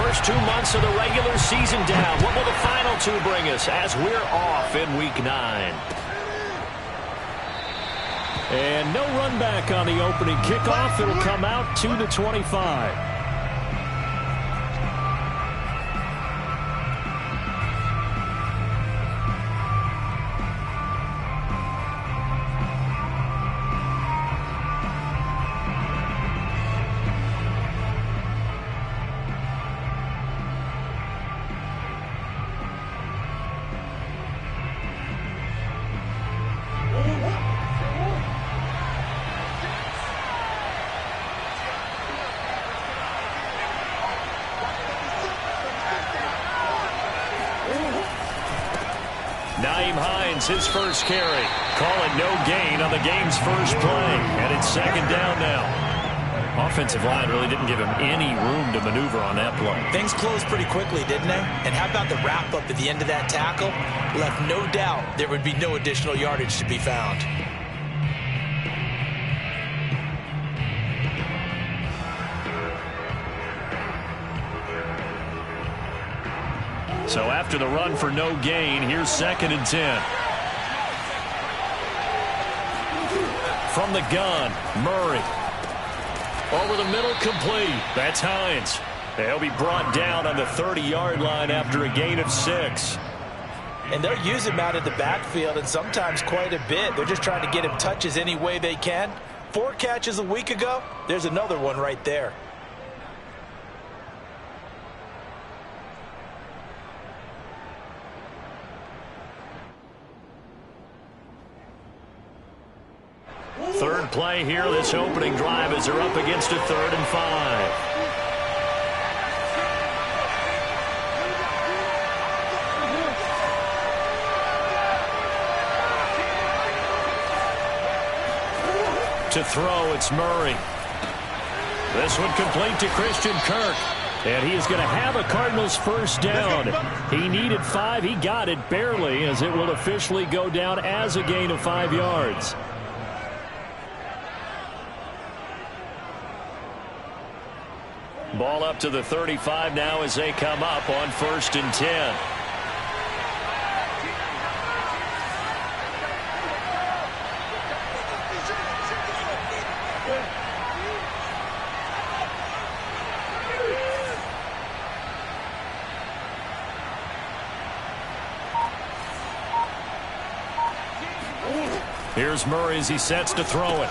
First 2 months of the regular season down. What will the final 2 bring us as we're off in Week 9? And no run back on the opening kickoff. It'll come out to the 25. His first carry. Call it no gain on the game's first play. And it's second down now. Offensive line really didn't give him any room to maneuver on that play. Things closed pretty quickly, didn't they? And how about the wrap-up at the end of that tackle? Left no doubt there would be no additional yardage to be found. So after the run for no gain, here's second and 10. From the gun, Murray. Over the middle, complete. That's Hines. They'll be brought down on the 30-yard line after a gain of 6. And they'll use him out of the backfield, and sometimes quite a bit. They're just trying to get him touches any way they can. 4 catches a week ago. There's another one right there. Third play here, this opening drive as they're up against a 3rd and 5. To throw, it's Murray. This one complete to Christian Kirk. And he is going to have a Cardinals first down. He needed 5. He got it barely, as it will officially go down as a gain of 5 yards. Ball up to the 35 now as they come up on 1st and 10. Here's Murray as he sets to throw it.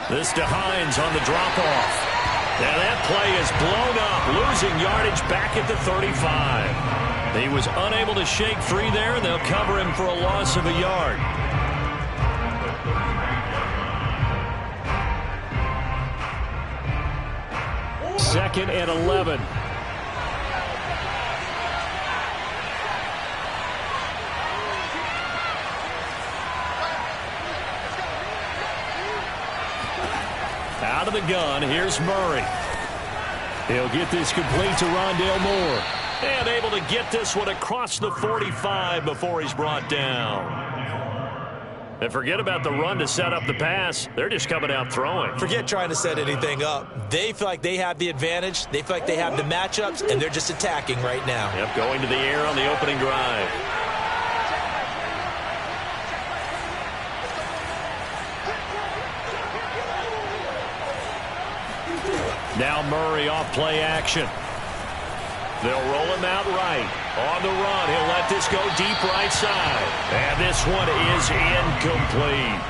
This to Hines on the drop-off. And that play is blown up, losing yardage back at the 35. He was unable to shake free there, and they'll cover him for a loss of a yard. Second and 11. Out of the gun, here's Murray. He'll get this complete to Rondale Moore. And able to get this one across the 45 before he's brought down. And forget about the run to set up the pass. They're just coming out throwing. Forget trying to set anything up. They feel like they have the advantage. They feel like they have the matchups, and they're just attacking right now. Yep, going to the air on the opening drive. Now Murray off play action. They'll roll him out right. On the run, he'll let this go deep right side. And this one is incomplete.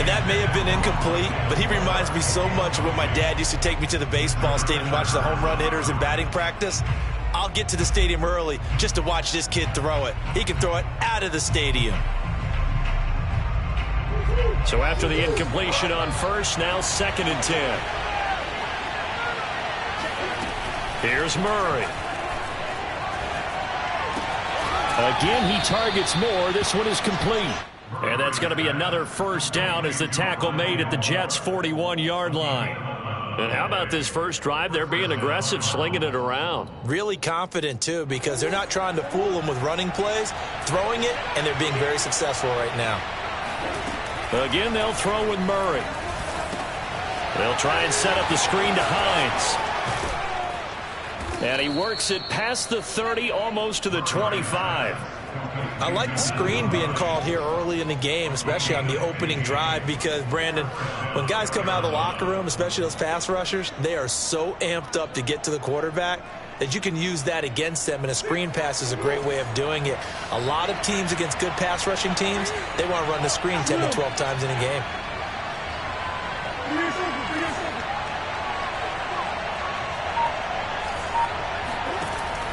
And that may have been incomplete, but he reminds me so much of when my dad used to take me to the baseball stadium and watch the home run hitters in batting practice. I'll get to the stadium early just to watch this kid throw it. He can throw it out of the stadium. So after the incompletion on first, now 2nd and 10. Here's Murray. Again, he targets Moore. This one is complete. And that's going to be another first down as the tackle made at the Jets' 41-yard line. And how about this first drive? They're being aggressive, slinging it around. Really confident, too, because they're not trying to fool them with running plays, throwing it, and they're being very successful right now. Again, they'll throw with Murray. They'll try and set up the screen to Hines. And he works it past the 30, almost to the 25. I like the screen being called here early in the game, especially on the opening drive, because, Brandon, when guys come out of the locker room, especially those pass rushers, they are so amped up to get to the quarterback that you can use that against them, and a screen pass is a great way of doing it. A lot of teams against good pass rushing teams, they want to run the screen 10 to 12 times in a game.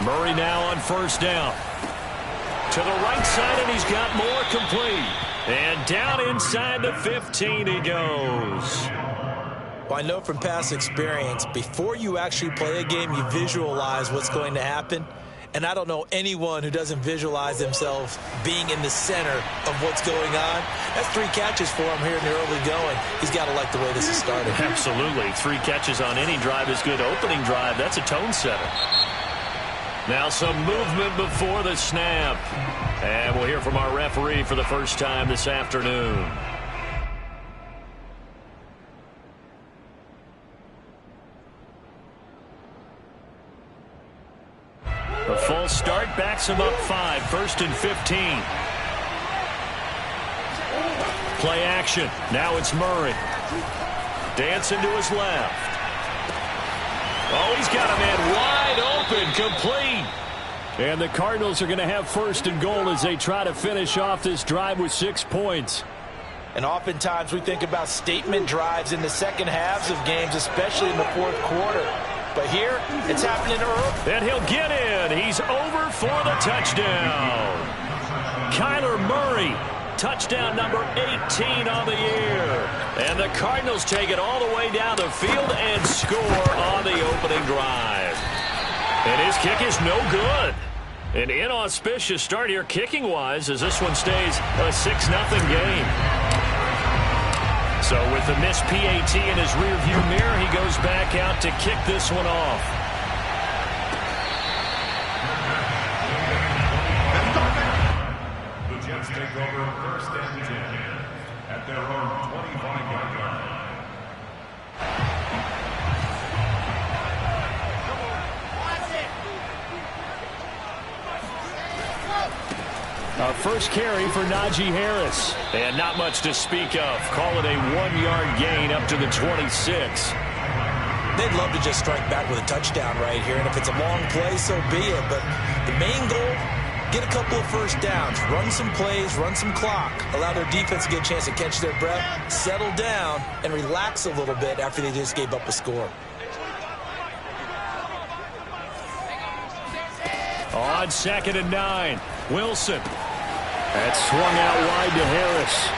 Murray now on first down. To the right side, and he's got more complete. And down inside the 15 he goes. Well, I know from past experience, before you actually play a game, you visualize what's going to happen. And I don't know anyone who doesn't visualize themselves being in the center of what's going on. That's 3 catches for him here in the early going. He's got to like the way this is started. Absolutely. 3 catches on any drive is good. Opening drive, that's a tone setter. Now some movement before the snap. And we'll hear from our referee for the first time this afternoon. The false start backs him up 5, 1st and 15. Play action. Now it's Murray. Dancing to his left. Oh, he's got a man wide open, complete. And the Cardinals are going to have 1st and goal as they try to finish off this drive with 6 points. And oftentimes we think about statement drives in the second halves of games, especially in the 4th quarter. But here, it's happening early. And he'll get in. He's over for the touchdown. Kyler Murray, touchdown number 18 on the year. And the Cardinals take it all the way down the field and score on the opening drive. And his kick is no good. An inauspicious start here kicking-wise as this one stays a 6-0 game. So with the missed PAT in his rearview mirror, he goes back out to kick this one off. The Jets take over 1st and 10 at their own 25-yard line. Our first carry for Najee Harris. And not much to speak of. Call it a 1-yard gain up to the 26. They'd love to just strike back with a touchdown right here. And if it's a long play, so be it. But the main goal, get a couple of first downs. Run some plays, run some clock. Allow their defense to get a chance to catch their breath, settle down, and relax a little bit after they just gave up a score. On 2nd and 9, Wilson. That's swung out wide to Harris.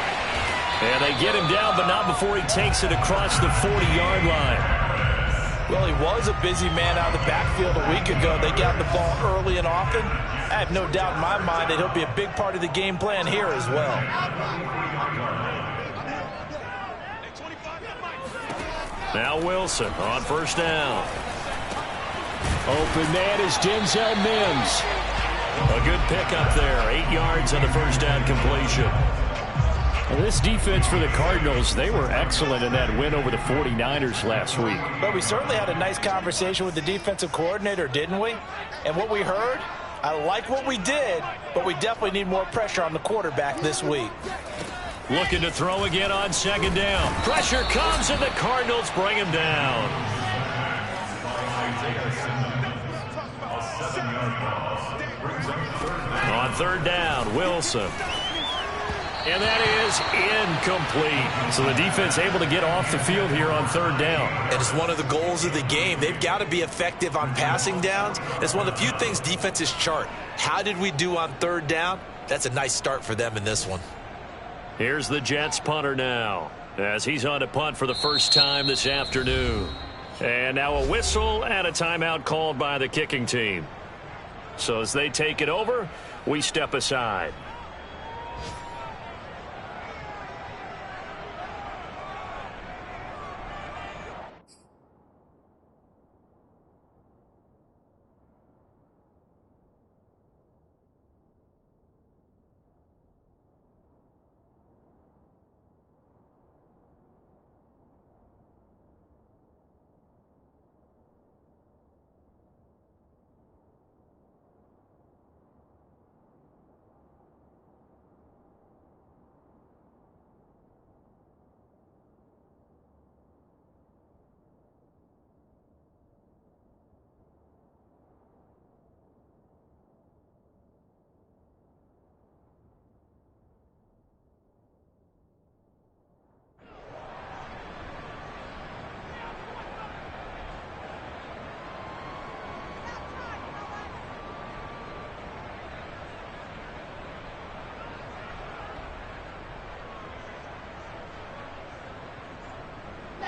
And they get him down, but not before he takes it across the 40-yard line. Well, he was a busy man out of the backfield a week ago. They got the ball early and often. I have no doubt in my mind that he'll be a big part of the game plan here as well. Now Wilson on first down. Open man is Denzel Mims. A good pickup there. 8 yards on the first down completion. Well, this defense for the Cardinals, they were excellent in that win over the 49ers last week. But we certainly had a nice conversation with the defensive coordinator, didn't we? And what we heard, I like what we did, but we definitely need more pressure on the quarterback this week. Looking to throw again on 2nd down. Pressure comes, and the Cardinals bring him down. On 3rd down, Wilson. And that is incomplete. So the defense able to get off the field here on 3rd down. And it's one of the goals of the game. They've got to be effective on passing downs. It's one of the few things defenses chart. How did we do on 3rd down? That's a nice start for them in this one. Here's the Jets punter now, as he's on to punt for the first time this afternoon. And now a whistle and a timeout called by the kicking team. So as they take it over, we step aside.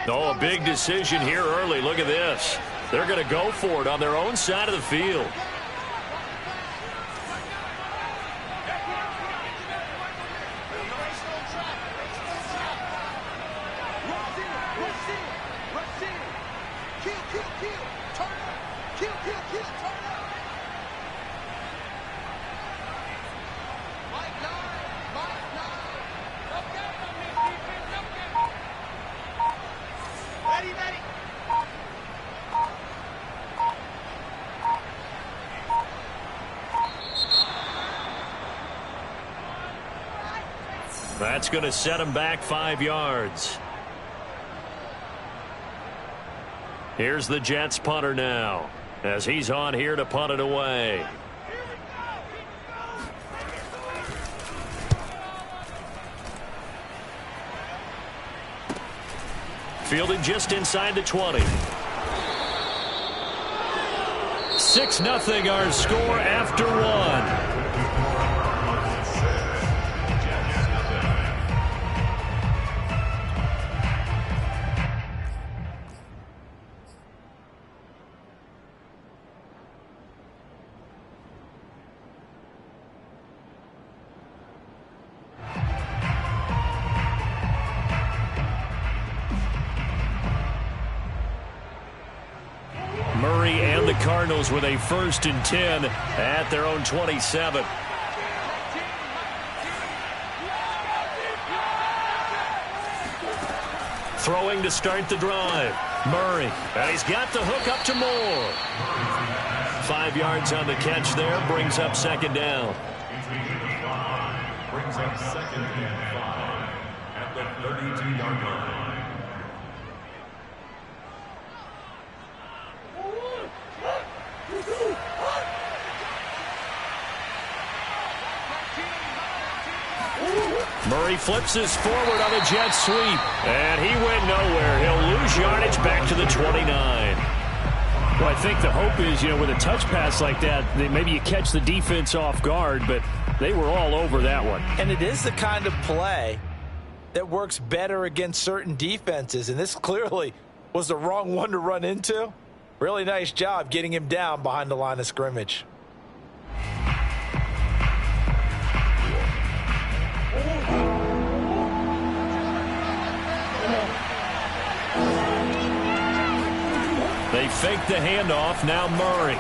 Oh, a big decision here early. Look at this. They're going to go for it on their own side of the field. That's going to set him back 5 yards. Here's the Jets punter now, as he's on here to punt it away. Fielded just inside the 20. 6-0 our score after one. Murray and the Cardinals with a 1st and 10 at their own 27. Throwing to start the drive. Murray. And he's got the hook up to Moore. 5 yards on the catch there. Brings up 2nd down. Brings up 2nd and 5 at the 32-yard line. Murray flips this forward on a jet sweep. And he went nowhere. He'll lose yardage back to the 29. Well, I think the hope is, with a touch pass like that, maybe you catch the defense off guard, but they were all over that one. And it is the kind of play that works better against certain defenses, and this clearly was the wrong one to run into. Really nice job getting him down behind the line of scrimmage. They fake the handoff. Now Murray.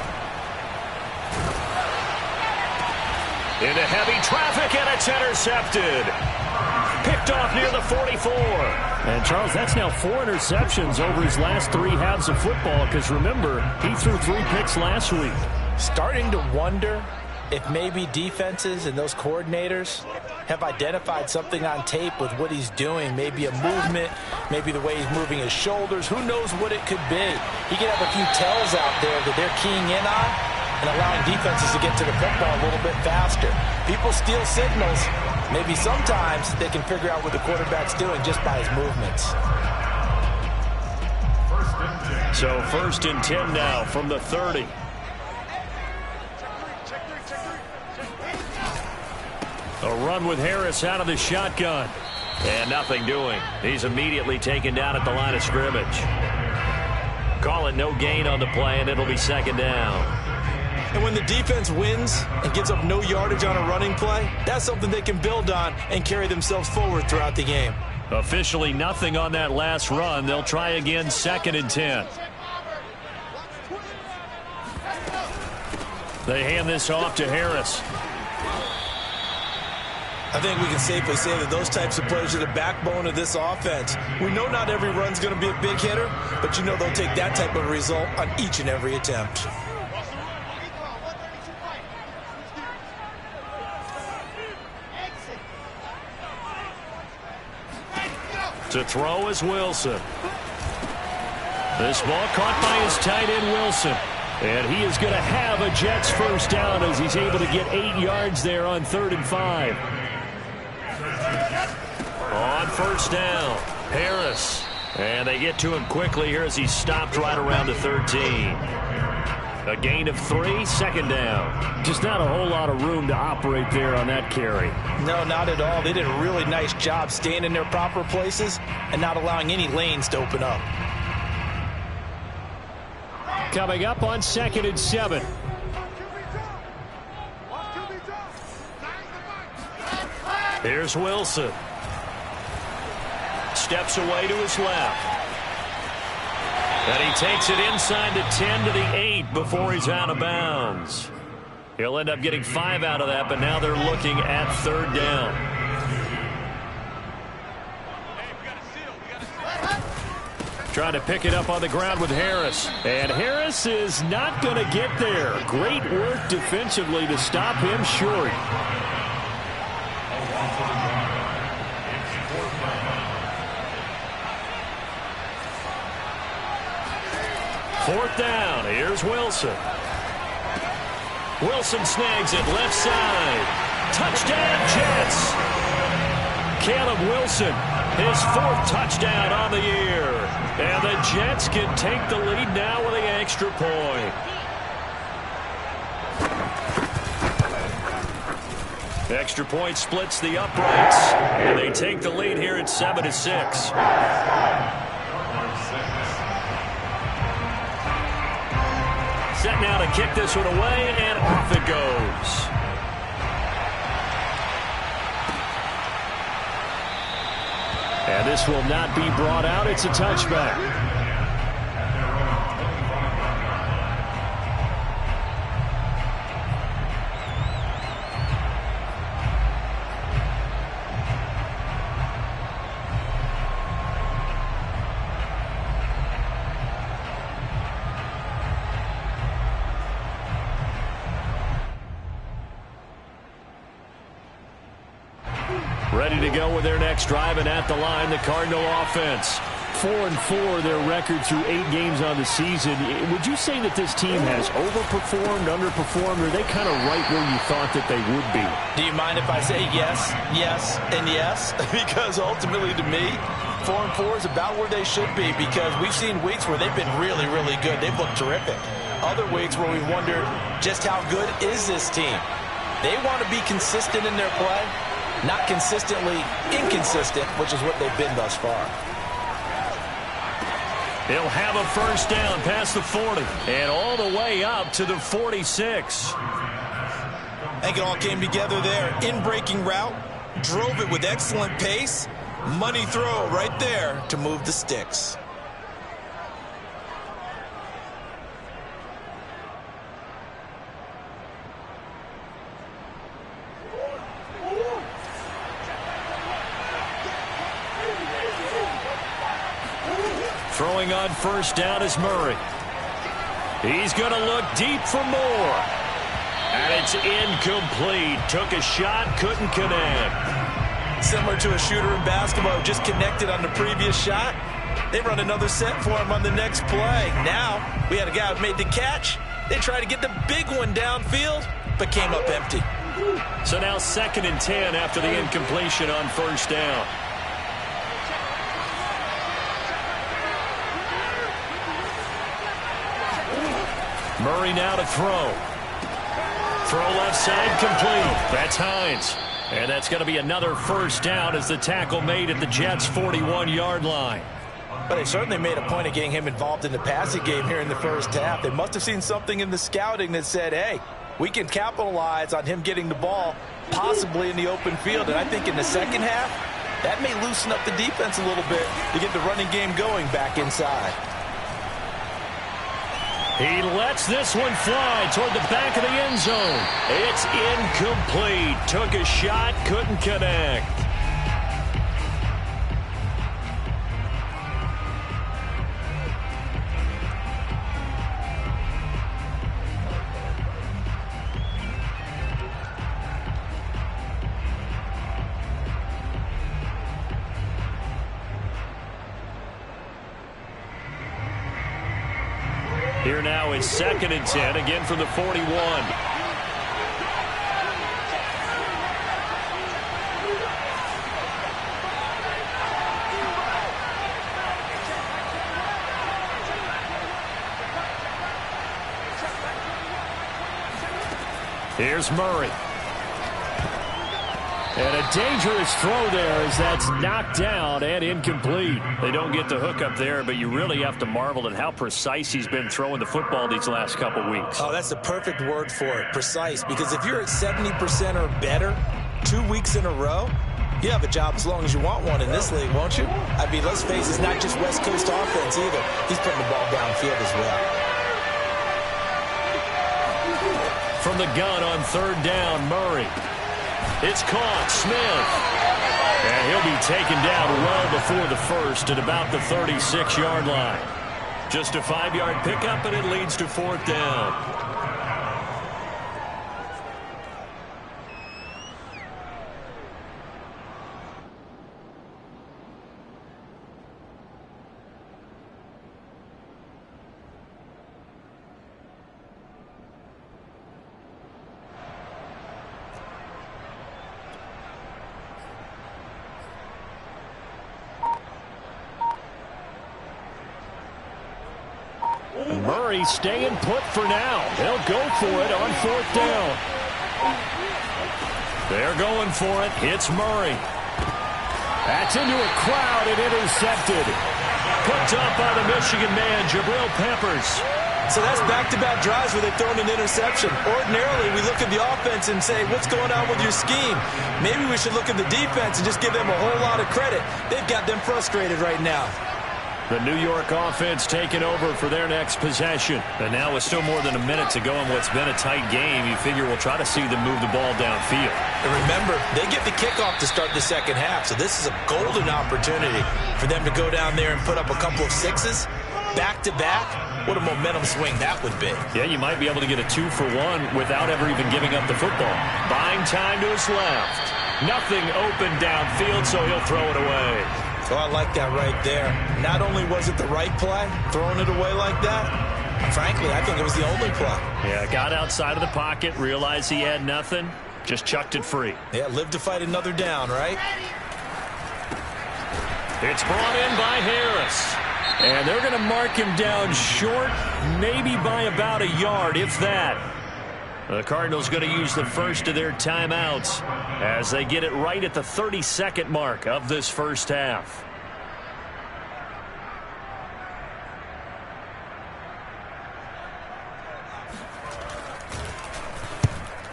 Into heavy traffic, and it's intercepted. Picked off near the 44. And, Charles, that's now 4 interceptions over his last 3 halves of football, because, remember, he threw 3 picks last week. Starting to wonder if maybe defenses and those coordinators have identified something on tape with what he's doing. Maybe a movement, maybe the way he's moving his shoulders. Who knows what it could be? He could have a few tells out there that they're keying in on and allowing defenses to get to the football a little bit faster. People steal signals. Maybe sometimes they can figure out what the quarterback's doing just by his movements. So 1st and 10 now from the 30. A run with Harris out of the shotgun. And nothing doing. He's immediately taken down at the line of scrimmage. Call it no gain on the play, and it'll be 2nd down. And when the defense wins and gives up no yardage on a running play, that's something they can build on and carry themselves forward throughout the game. Officially nothing on that last run. They'll try again 2nd and 10. They hand this off to Harris. I think we can safely say that those types of plays are the backbone of this offense. We know not every run's going to be a big hitter, but they'll take that type of result on each and every attempt. To throw is Wilson. This ball caught by his tight end Wilson. And he is going to have a Jets 1st down as he's able to get 8 yards there on 3rd and 5. On 1st down, Harris. And they get to him quickly here as he's stopped right around the 13. A gain of 3, 2nd down. Just not a whole lot of room to operate there on that carry. No, not at all. They did a really nice job staying in their proper places and not allowing any lanes to open up. Coming up on 2nd and 7. Here's Wilson. Steps away to his left. And he takes it inside the 10 to the 8 before he's out of bounds. He'll end up getting 5 out of that, but now they're looking at 3rd down. Trying to pick it up on the ground with Harris. And Harris is not going to get there. Great work defensively to stop him short. Fourth down. Here's Wilson. Wilson snags it left side. Touchdown, Jets. Caleb Wilson, his 4th touchdown on the year. And the Jets can take the lead now with the extra point. Extra point splits the uprights. And they take the lead here at 7-6. Set now to kick this one away, and off it goes. And this will not be brought out. It's a touchback. Ready to go with their next drive, and at the line, the Cardinal offense. 4-4 their record through 8 games on the season. Would you say that this team has overperformed, underperformed, or are they kind of right where you thought that they would be? Do you mind if I say yes, yes, and yes? Because ultimately to me, 4-4 is about where they should be, because we've seen weeks where they've been really, really good. They've looked terrific. Other weeks where we wondered just how good is this team. They want to be consistent in their play. Not consistently inconsistent, which is what they've been thus far. He'll have a first down past the 40 and all the way up to the 46. I think it all came together there. In-breaking route, drove it with excellent pace. Money throw right there to move the sticks. Throwing on first down is Murray. He's going to look deep for more. And it's incomplete. Took a shot, couldn't connect. Similar to a shooter in basketball who just connected on the previous shot. They run another set for him on the next play. Now, we had a guy who made the catch. They tried to get the big one downfield, but came up empty. So now 2nd and 10 after the incompletion on first down. Murray now to throw. Throw left side complete. That's Hines. And that's going to be another first down as the tackle made at the Jets' 41-yard line. But they certainly made a point of getting him involved in the passing game here in the first half. They must have seen something in the scouting that said, hey, we can capitalize on him getting the ball possibly in the open field. And I think in the second half, that may loosen up the defense a little bit to get the running game going back inside. He lets this one fly toward the back of the end zone. It's incomplete. Took a shot, couldn't connect. Here now it's 2nd and 10, again from the 41. Here's Murray. And a dangerous throw there as that's knocked down and incomplete. They don't get the hook up there, but you really have to marvel at how precise he's been throwing the football these last couple weeks. Oh, that's the perfect word for it, precise. Because if you're at 70% or better 2 weeks in a row, you have a job as long as you want one in this league, won't you? I mean, let's face it, it's not just West Coast offense either. He's putting the ball downfield as well. From the gun on third down, Murray. It's caught, Smith. And he'll be taken down well before the first at about the 36-yard line. Just a 5-yard pickup, and it leads to fourth down. Murray staying put for now. They'll go for it on fourth down. They're going for it. It's Murray. That's into a crowd and intercepted. Picked up by the Michigan man, Jabril Peppers. So that's back-to-back drives where they've thrown an interception. Ordinarily, we look at the offense and say, what's going on with your scheme? Maybe we should look at the defense and just give them a whole lot of credit. They've got them frustrated right now. The New York offense taking over for their next possession. And now with still more than a minute to go in what's been a tight game, you figure we'll try to see them move the ball downfield. And remember, they get the kickoff to start the second half, so this is a golden opportunity for them to go down there and put up a couple of sixes back-to-back. What a momentum swing that would be. Yeah, you might be able to get a 2-for-1 without ever even giving up the football. Buying time to his left. Nothing open downfield, so he'll throw it away. Oh, I like that right there. Not only was it the right play, throwing it away like that, frankly, I think it was the only play. Yeah, got outside of the pocket, realized he had nothing, just chucked it free. Yeah, live to fight another down, right? It's brought in by Harris. And they're going to mark him down short, maybe by about a yard, if that. The Cardinals going to use the first of their timeouts as they get it right at the 32nd mark of this first half.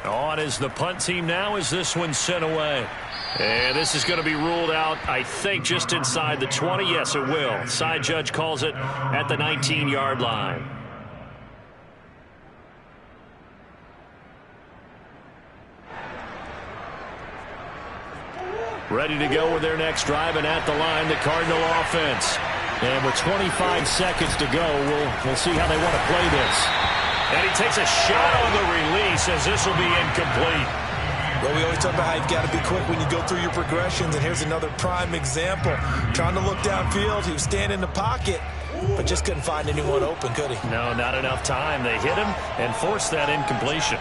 On is the punt team now as this one's sent away. And this is going to be ruled out, I think, just inside the 20. Yes, it will. Side judge calls it at the 19-yard line. Ready to go with their next drive, and at the line, the Cardinal offense. And with 25 seconds to go, we'll see how they want to play this. And he takes a shot on the release as this will be incomplete. Well, we always talk about how you've got to be quick when you go through your progressions, and here's another prime example. Trying to look downfield, he was standing in the pocket, but just couldn't find anyone open, could he? No, not enough time. They hit him and forced that incompletion.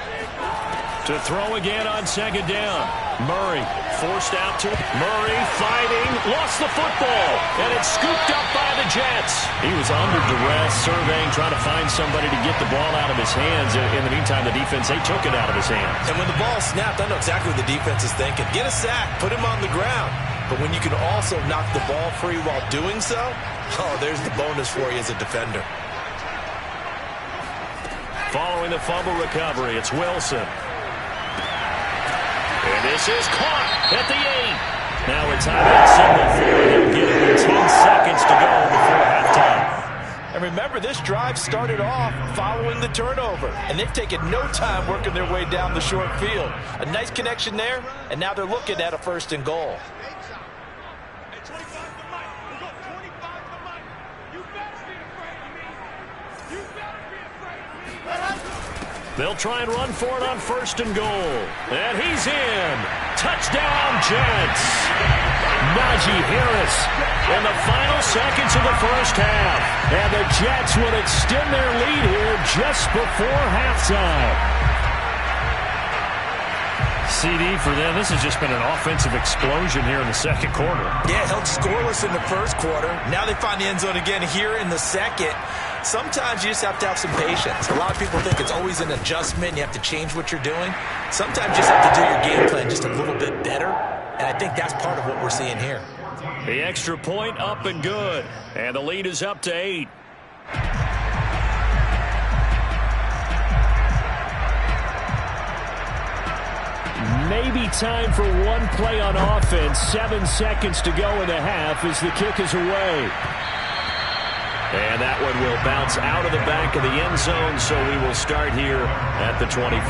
To throw again on second down. Murray forced out to Murray fighting, lost the football, and it's scooped up by the Jets. He was under duress, surveying, trying to find somebody to get the ball out of his hands. In the meantime, the defense, they took it out of his hands. And when the ball snapped, I know exactly what the defense is thinking. Get a sack, put him on the ground. But when you can also knock the ball free while doing so, oh, there's the bonus for you as a defender. Following the fumble recovery, it's Wilson. And this is caught at the 8. Now a timeout signal for him. Get it with 10 seconds to go before halftime. And remember, this drive started off following the turnover. And they've taken no time working their way down the short field. A nice connection there, and now they're looking at a first and goal. They'll try and run for it on first and goal. And he's in. Touchdown, Jets. Najee Harris in the final seconds of the first half. And the Jets will extend their lead here just before halftime. CD for them. This has just been an offensive explosion here in the second quarter. Yeah, held scoreless in the first quarter. Now they find the end zone again here in the second. Sometimes you just have to have some patience. A lot of people think it's always an adjustment. You have to change what you're doing. Sometimes you just have to do your game plan just a little bit better, and I think that's part of what we're seeing here. The extra point up and good, and the lead is up to 8. Maybe time for one play on offense. 7 seconds to go in the half as the kick is away. And that one will bounce out of the back of the end zone, so we will start here at the 25.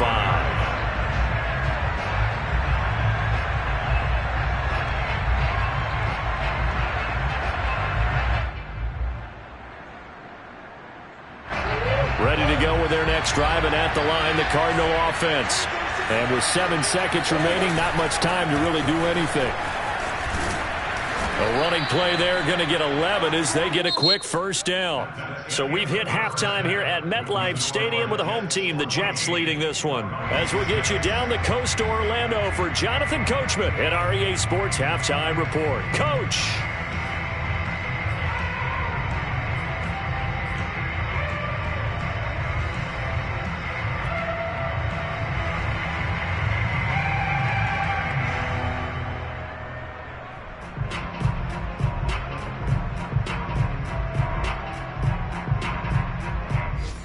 Ready to go with their next drive, and at the line, the Cardinal offense. And with 7 seconds remaining, not much time to really do anything. A running play there, going to get 11 as they get a quick first down. So we've hit halftime here at MetLife Stadium with the home team, the Jets, leading this one. As we'll get you down the coast to Orlando for Jonathan Coachman at our EA Sports Halftime Report. Coach.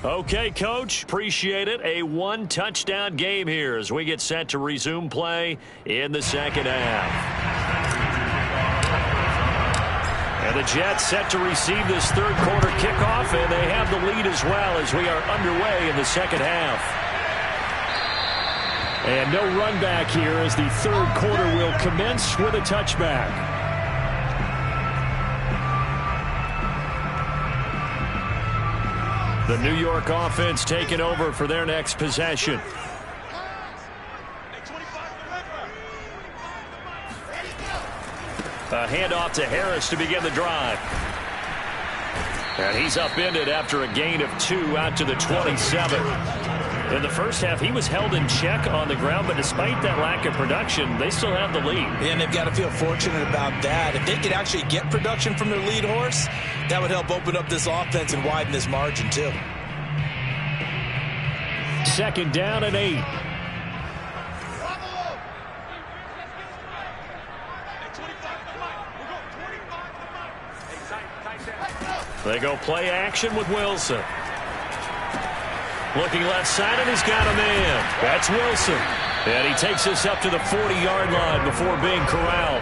Okay, Coach, appreciate it. A one-touchdown game here as we get set to resume play in the second half. And the Jets set to receive this third quarter kickoff, and they have the lead as well as we are underway in the second half. And no run back here as the third quarter will commence with a touchback. The New York offense taking over for their next possession. A handoff to Harris to begin the drive. And he's upended after a gain of 2 out to the 27. In the first half, he was held in check on the ground, but despite that lack of production, they still have the lead. And they've got to feel fortunate about that. If they could actually get production from their lead horse, that would help open up this offense and widen this margin, too. Second down and 8. They go play action with Wilson. Looking left side, and he's got a man. That's Wilson. And he takes us up to the 40-yard line before being corralled.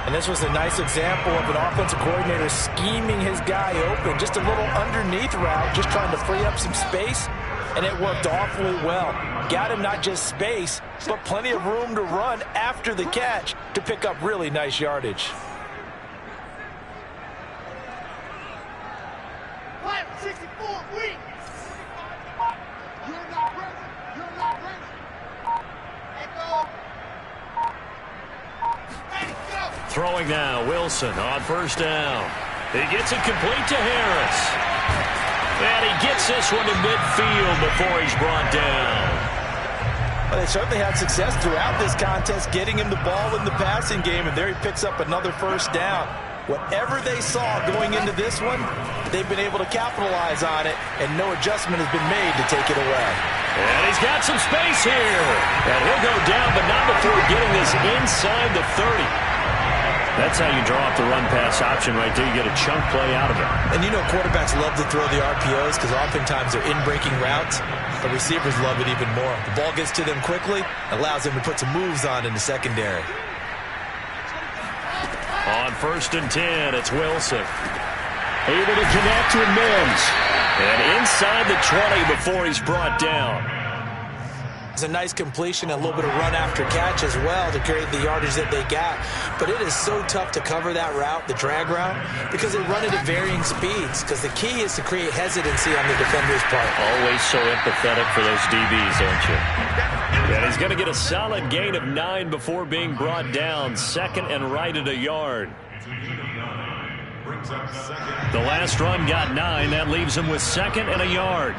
And this was a nice example of an offensive coordinator scheming his guy open. Just a little underneath route, just trying to free up some space, and it worked awfully well. Got him not just space, but plenty of room to run after the catch to pick up really nice yardage. Throwing now, Wilson on first down. He gets it complete to Harris. And he gets this one to midfield before he's brought down. Well, they certainly had success throughout this contest, getting him the ball in the passing game, and there he picks up another first down. Whatever they saw going into this one, they've been able to capitalize on it, and no adjustment has been made to take it away. And he's got some space here. And he'll go down, but not before getting this inside the 30. That's how you draw up the run-pass option right there. You get a chunk play out of it. And you know quarterbacks love to throw the RPOs because oftentimes they're in-breaking routes. The receivers love it even more. The ball gets to them quickly, allows them to put some moves on in the secondary. On first and 10, it's Wilson. Able to connect with Mims. And inside the 20 before he's brought down. It's a nice completion, a little bit of run after catch as well to create the yardage that they got. But it is so tough to cover that route, the drag route, because they run it at varying speeds. Because the key is to create hesitancy on the defender's part. Always so empathetic for those DBs, aren't you? And he's going to get a solid gain of 9 before being brought down. Second and right at a yard. The last run got 9. That leaves him with second and a yard.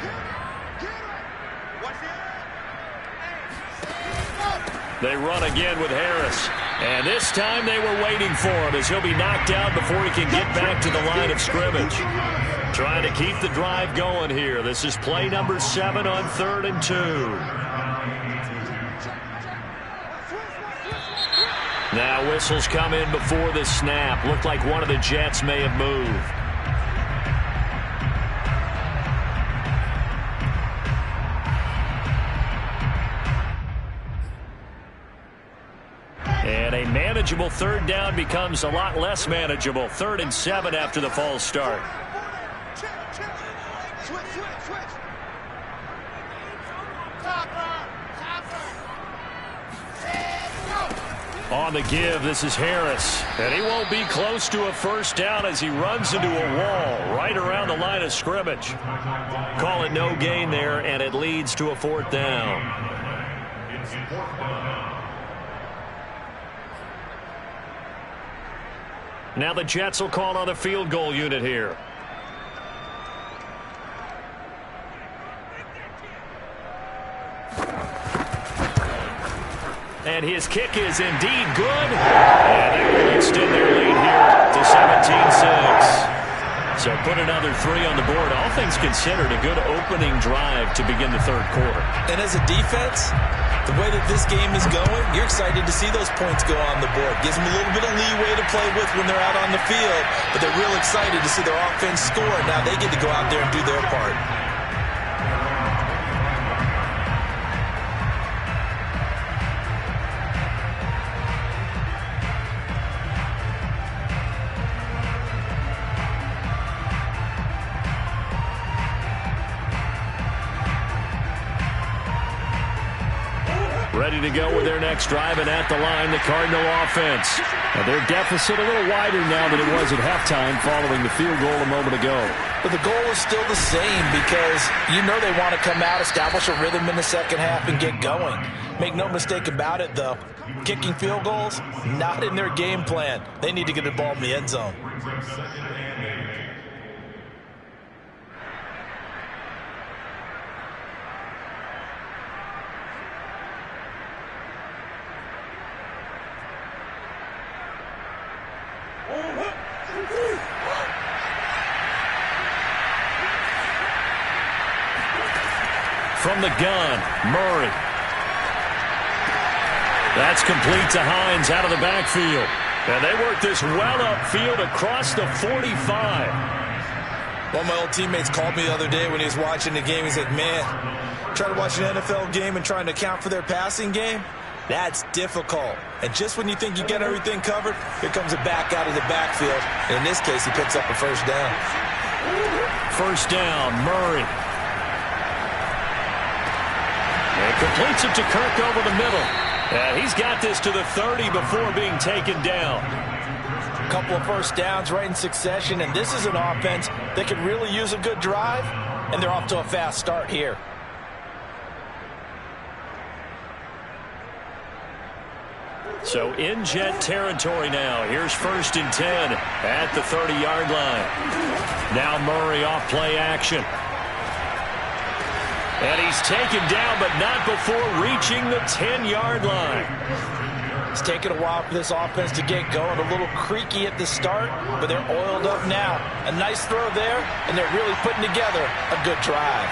They run again with Harris. And this time they were waiting for him as he'll be knocked out before he can get back to the line of scrimmage. Trying to keep the drive going here. This is play number 7 on 3rd and 2. Now whistles come in before the snap. Looked like one of the Jets may have moved. And a manageable 3rd down becomes a lot less manageable. 3rd and 7 after the false start. On the give, this is Harris. And he won't be close to a 1st down as he runs into a wall right around the line of scrimmage. Call it no gain there, and it leads to a 4th down. Now the Jets will call on a field goal unit here. And his kick is indeed good. And they will extend their lead here to 17-6. So put another 3 on the board. All things considered, a good opening drive to begin the 3rd quarter. And as a defense, the way that this game is going, you're excited to see those points go on the board. Gives them a little bit of leeway to play with when they're out on the field, but they're real excited to see their offense score. Now they get to go out there and do their part. Ready to go with their next drive, and at the line, the Cardinal offense. And their deficit a little wider now than it was at halftime following the field goal a moment ago. But the goal is still the same because you know they want to come out, establish a rhythm in the second half, and get going. Make no mistake about it, though. Kicking field goals, not in their game plan. They need to get the ball in the end zone. From the gun, Murray. That's complete to Hines out of the backfield. And they work this well upfield across the 45. One of my old teammates called me the other day when he was watching the game. He's like, man, trying to watch an NFL game and trying to account for their passing game, that's difficult. And just when you think you get everything covered, here comes a back out of the backfield. And in this case, he picks up a 1st down. 1st down, Murray. And completes it to Kirk over the middle. And he's got this to the 30 before being taken down. A couple of 1st downs right in succession, and this is an offense that could really use a good drive, and they're off to a fast start here. So in Jet territory now. Here's 1st and 10 at the 30-yard line. Now Murray off play action. And he's taken down, but not before reaching the 10-yard line. It's taken a while for this offense to get going. A little creaky at the start, but they're oiled up now. A nice throw there, and they're really putting together a good drive.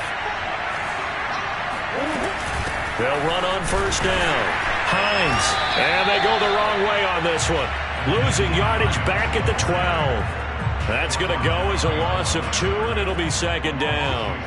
They'll run on 1st down. Hines. And they go the wrong way on this one. Losing yardage back at the 12. That's going to go as a loss of 2, and it'll be 2nd down.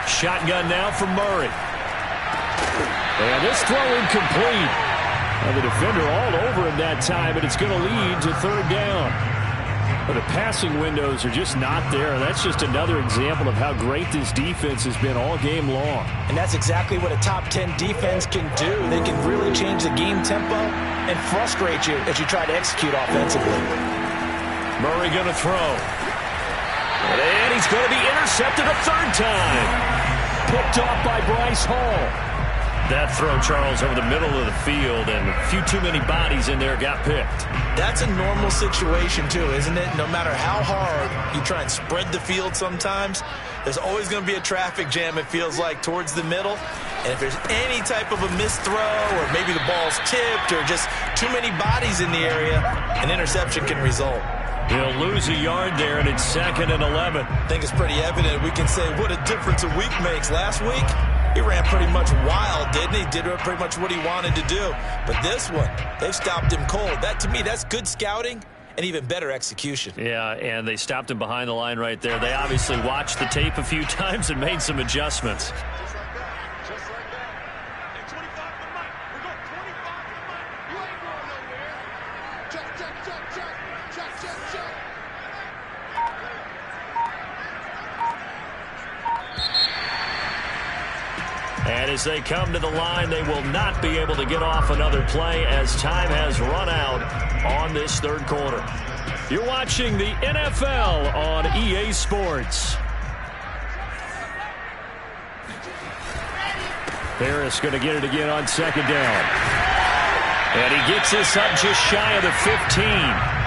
Shotgun now from Murray. And this throw incomplete. And the defender all over him that time, and it's going to lead to 3rd down. But the passing windows are just not there. That's just another example of how great this defense has been all game long. And that's exactly what a top 10 defense can do. They can really change the game tempo and frustrate you as you try to execute offensively. Murray going to throw. And he's going to be intercepted a 3rd time. Picked off by Bryce Hall. That throw, Charles, over the middle of the field, and a few too many bodies in there got picked. That's a normal situation, too, isn't it? No matter how hard you try and spread the field sometimes, there's always going to be a traffic jam, it feels like, towards the middle. And if there's any type of a missed throw or maybe the ball's tipped or just too many bodies in the area, an interception can result. He'll lose a yard there, and it's 2nd and 11. I think it's pretty evident. We can say what a difference a week makes. Last week, he ran pretty much wild, didn't he? Did pretty much what he wanted to do. But this one, they've stopped him cold. That, to me, that's good scouting and even better execution. Yeah, and they stopped him behind the line right there. They obviously watched the tape a few times and made some adjustments. And as they come to the line, they will not be able to get off another play as time has run out on this third quarter. You're watching the NFL on EA Sports. Harris going to get it again on 2nd down. And he gets this up just shy of the 15.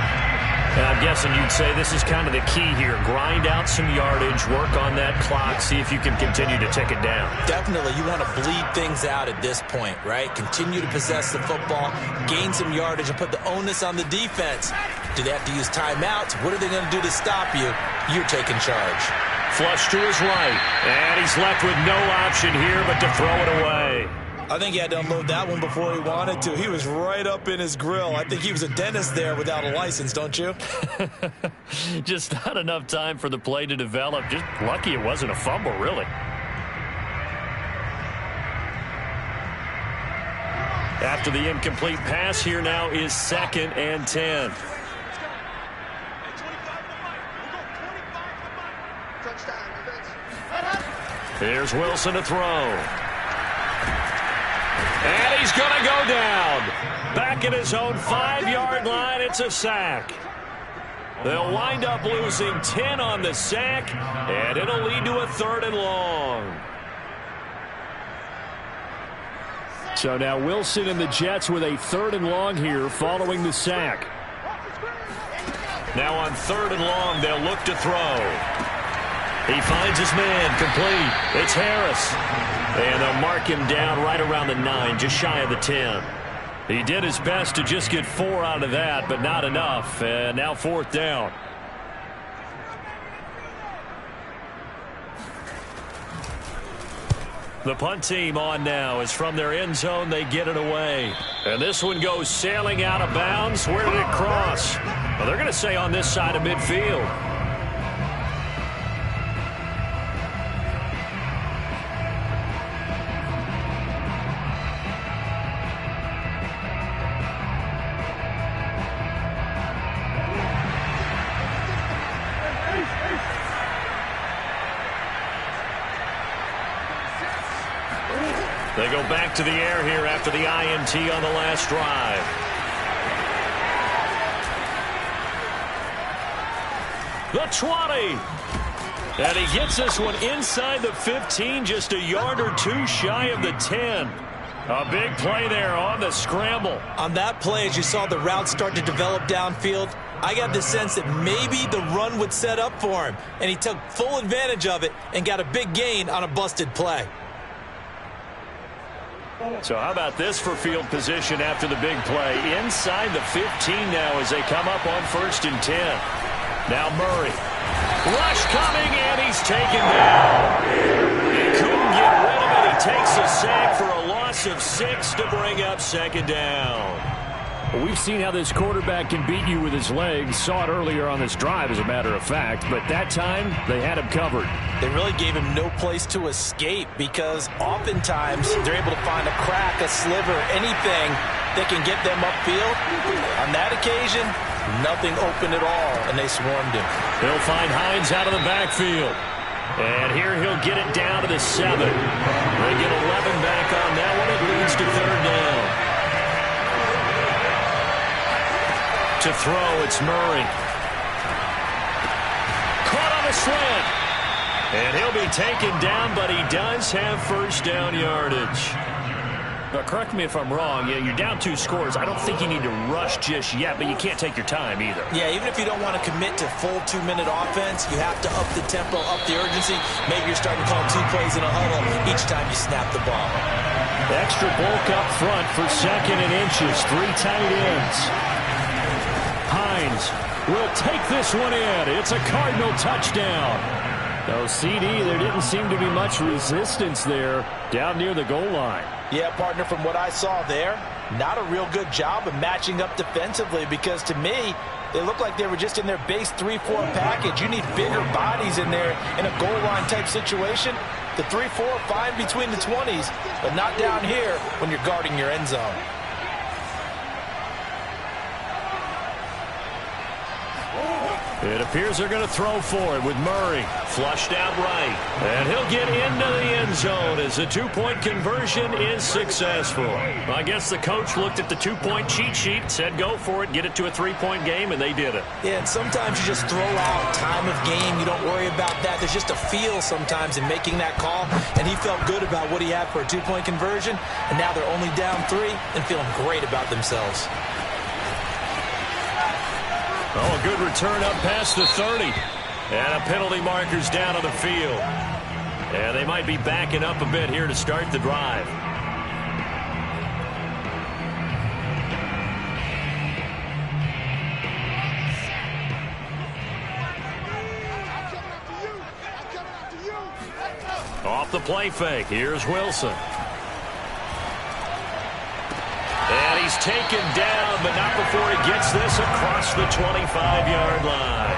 And I'm guessing you'd say this is kind of the key here. Grind out some yardage, work on that clock, see if you can continue to tick it down. Definitely. You want to bleed things out at this point, right? Continue to possess the football, gain some yardage, and put the onus on the defense. Do they have to use timeouts? What are they going to do to stop you? You're taking charge. Flush to his right. And he's left with no option here but to throw it away. I think he had to unload that one before he wanted to. He was right up in his grill. I think he was a dentist there without a license, don't you? Just not enough time for the play to develop. Just lucky it wasn't a fumble, really. After the incomplete pass, here now is 2nd and 10. Here's Wilson to throw. And he's going to go down. Back at his own 5-yard line, it's a sack. They'll wind up losing 10 on the sack, and it'll lead to a 3rd and long. So now Wilson and the Jets with a 3rd and long here following the sack. Now on 3rd and long, they'll look to throw. He finds his man, complete. It's Harris. And they'll mark him down right around the 9, just shy of the 10. He did his best to just get 4 out of that, but not enough. And now 4th down. The punt team on now is from their end zone. They get it away. And this one goes sailing out of bounds. Where did it cross? Well, they're going to say on this side of midfield. They go back to the air here after the INT on the last drive. The 20. And he gets this one inside the 15, just a yard or two shy of the 10. A big play there on the scramble. On that play, as you saw the route start to develop downfield, I got the sense that maybe the run would set up for him. And he took full advantage of it and got a big gain on a busted play. So how about this for field position after the big play? Inside the 15 now as they come up on 1st and 10. Now Murray. Rush coming, and he's taken down. He couldn't get rid of it. He takes a sack for a loss of 6 to bring up 2nd down. We've seen how this quarterback can beat you with his legs. Saw it earlier on this drive, as a matter of fact. But that time, they had him covered. They really gave him no place to escape because oftentimes they're able to find a crack, a sliver, anything that can get them upfield. On that occasion, nothing open at all, and they swarmed him. They'll find Hines out of the backfield. And here he'll get it down to the 7. They get 11 back on that one. It leads to 3rd down. To throw, it's Murray. Caught on the slant. And he'll be taken down, but he does have 1st down yardage. Correct me if I'm wrong. Yeah, you're down 2 scores. I don't think you need to rush just yet, but you can't take your time either. Yeah, even if you don't want to commit to full 2-minute offense, you have to up the tempo, up the urgency. Maybe you're starting to call 2 plays in a huddle each time you snap the ball. Extra bulk up front for 2nd and inches. 3 tight ends. Hines will take this one in. It's a Cardinal touchdown. No, CD, there didn't seem to be much resistance there down near the goal line. Yeah, partner, from what I saw there, not a real good job of matching up defensively because to me, they looked like they were just in their base 3-4 package. You need bigger bodies in there in a goal line type situation. The 3-4, fine between the 20s, but not down here when you're guarding your end zone. It appears they're going to throw for it with Murray. Flushed out right. And he'll get into the end zone as the 2-point conversion is successful. I guess the coach looked at the 2-point cheat sheet, said go for it, get it to a 3-point game, and they did it. Yeah, and sometimes you just throw out time of game. You don't worry about that. There's just a feel sometimes in making that call, and he felt good about what he had for a 2-point conversion, and now they're only down 3 and feeling great about themselves. Oh, a good return up past the 30. And a penalty marker's down on the field. And they might be backing up a bit here to start the drive. Off the play fake, here's Wilson. And he's taken down, but not before he gets this across the 25-yard line.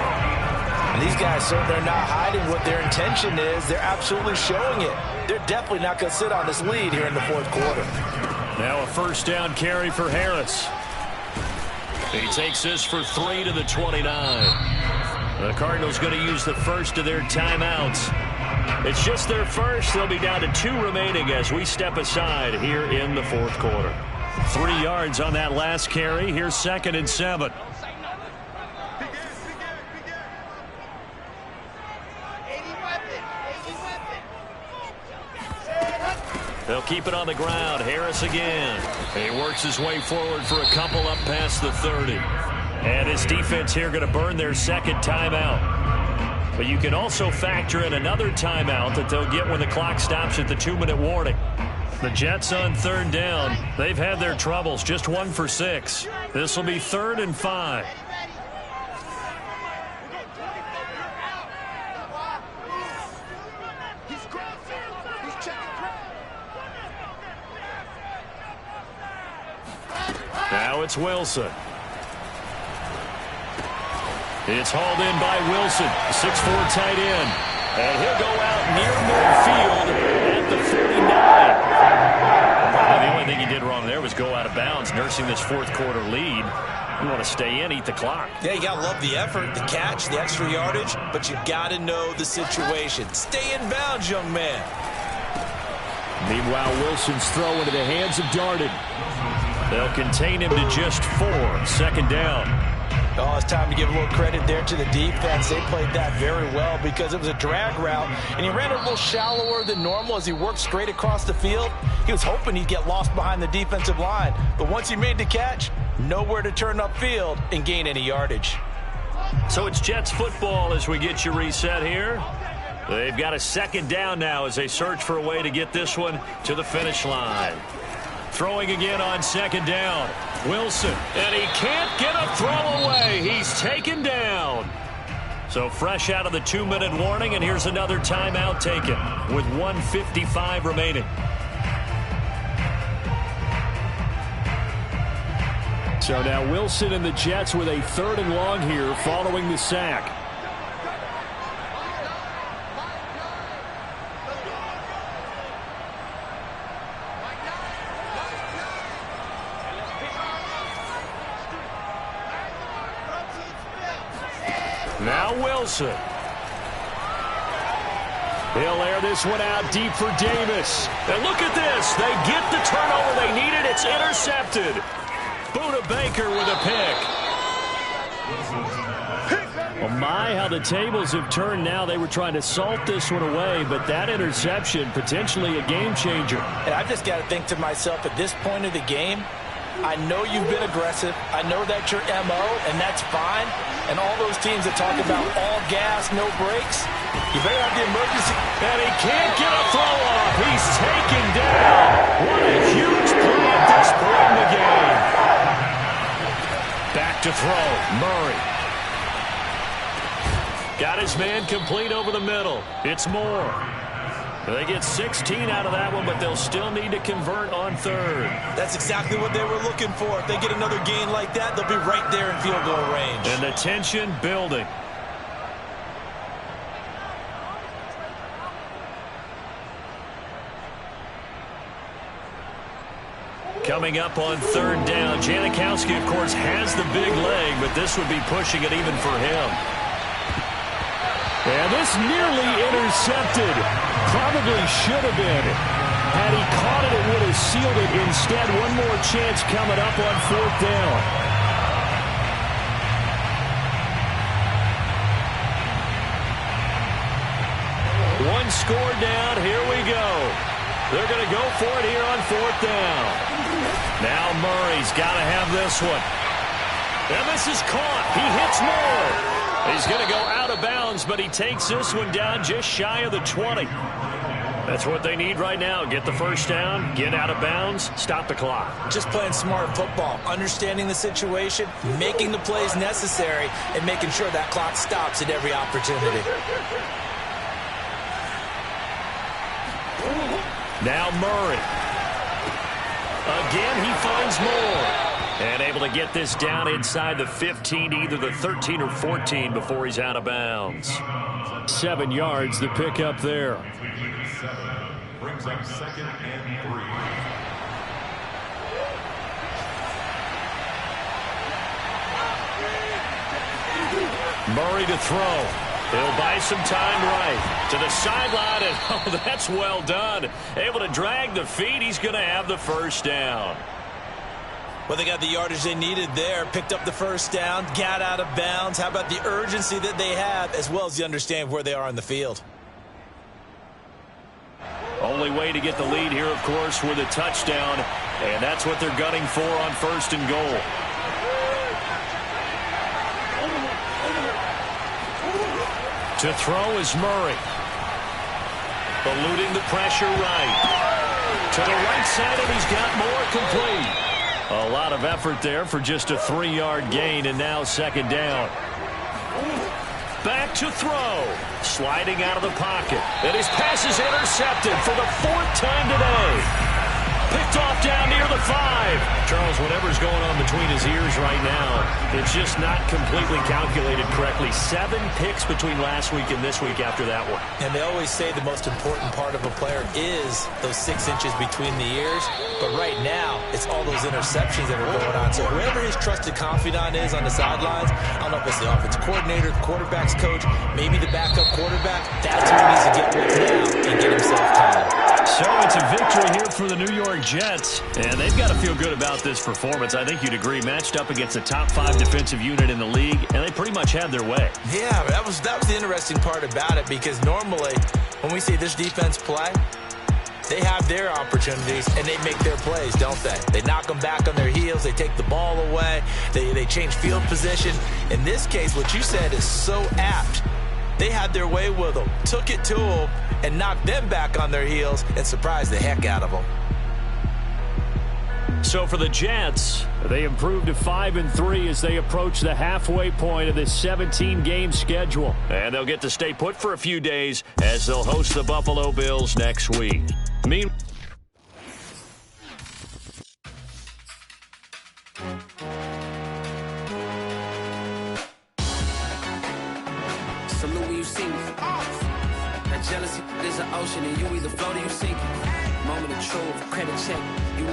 And these guys, sir, they're not hiding what their intention is. They're absolutely showing it. They're definitely not going to sit on this lead here in the 4th quarter. Now a 1st down carry for Harris. He takes this for 3 to the 29. The Cardinals going to use the first of their timeouts. It's just their first. They'll be down to 2 remaining as we step aside here in the 4th quarter. 3 yards on that last carry. Here's 2nd and 7. They'll keep it on the ground. Harris again. He works his way forward for a couple up past the 30. And his defense here going to burn their 2nd timeout. But you can also factor in another timeout that they'll get when the clock stops at the 2-minute warning. The Jets on 3rd down. They've had their troubles. Just 1 for 6. This will be 3rd and 5. Now it's Wilson. It's hauled in by Wilson, 6'4" tight end. And he'll go out near midfield at the 49. The only thing he did wrong there was go out of bounds, nursing this 4th quarter lead. You want to stay in, eat the clock. Yeah, you got to love the effort, the catch, the extra yardage, but you got to know the situation. Stay in bounds, young man. Meanwhile, Wilson's throw into the hands of Darden. They'll contain him to just 4. 2nd down. Oh, it's time to give a little credit there to the defense. They played that very well because it was a drag route, and he ran a little shallower than normal as he worked straight across the field. He was hoping he'd get lost behind the defensive line, but once he made the catch, nowhere to turn upfield and gain any yardage. So it's Jets football as we get you reset here. They've got a 2nd down now as they search for a way to get this one to the finish line. Throwing again on 2nd down. Wilson, and he can't get a throw away. He's taken down. So fresh out of the 2-minute warning, and here's another timeout taken with 1:55 remaining. So now Wilson and the Jets with a 3rd and long here following the sack. Now Wilson. He'll air this one out deep for Davis. And look at this. They get the turnover they needed. It's intercepted. Buda Baker with a pick. Well, my, how the tables have turned now. They were trying to salt this one away, but that interception, potentially a game changer. And I've just got to think to myself, at this point of the game, I know you've been aggressive. I know that's your MO, and that's fine. And all those teams that talk about all gas, no brakes, you better have the emergency. And he can't get a throw off. He's taken down. What a huge play at this point in the game. Back to throw. Murray. Got his man complete over the middle. It's Moore. They get 16 out of that one, but they'll still need to convert on third. That's exactly what they were looking for. If they get another gain like that, they'll be right there in field goal range. And the tension building. Coming up on third down, Janikowski, of course, has the big leg, but this would be pushing it even for him. And this nearly intercepted. Probably should have been. Had he caught it, it would have sealed it. Instead, one more chance coming up on fourth down. One score down. Here we go. They're going to go for it here on fourth down. Now Murray's got to have this one. And this is caught. He hits Moore. He's going to go out of bounds, but he takes this one down just shy of the 20. That's what they need right now. Get the first down, get out of bounds, stop the clock. Just playing smart football, understanding the situation, making the plays necessary, and making sure that clock stops at every opportunity. Now Murray. Again, he finds Moore. And able to get this down inside the 15, either the 13 or 14 before he's out of bounds. 7 yards, the pickup there. Brings up 2nd and 3. Murray to throw. He'll buy some time right. To the sideline, and oh, that's well done. Able to drag the feet. He's going to have the first down. Well, they got the yardage they needed there, picked up the first down, got out of bounds. How about the urgency that they have, as well as the understanding where they are on the field? Only way to get the lead here, of course, with a touchdown, and that's what they're gunning for on first and goal. To throw is Murray. Eluding the pressure right. To the right side, and he's got Moore complete. A lot of effort there for just a 3-yard gain, and now second down. Back to throw. Sliding out of the pocket. And his pass is intercepted for the 4th time today. Picked off down near the 5. Charles, whatever's going on between his ears right now, it's just not completely calculated correctly. 7 picks between last week and this week after that one. And they always say the most important part of a player is those 6 inches between the ears. But right now, it's all those interceptions that are going on. So whoever his trusted confidant is on the sidelines, I don't know if it's the offensive coordinator, the quarterback's coach, maybe the backup quarterback, that's who he needs to get with now and get himself time. So it's a victory here for the New York Jets, and they've got to feel good about this performance. I think you'd agree, matched up against a top 5 defensive unit in the league, and they pretty much had their way. Yeah, that was the interesting part about it, because normally when we see this defense play, they have their opportunities, and they make their plays, don't they? They knock them back on their heels. They take the ball away. They change field position. In this case, what you said is so apt. They had their way with them, took it to them, and knocked them back on their heels and surprised the heck out of them. So for the Jets, they improved to 5-3 as they approach the halfway point of this 17-game schedule. And they'll get to stay put for a few days as they'll host the Buffalo Bills next week. Salute when you see me. That jealousy is an ocean, and you either float or you sink it. Moment of truth, credit check. You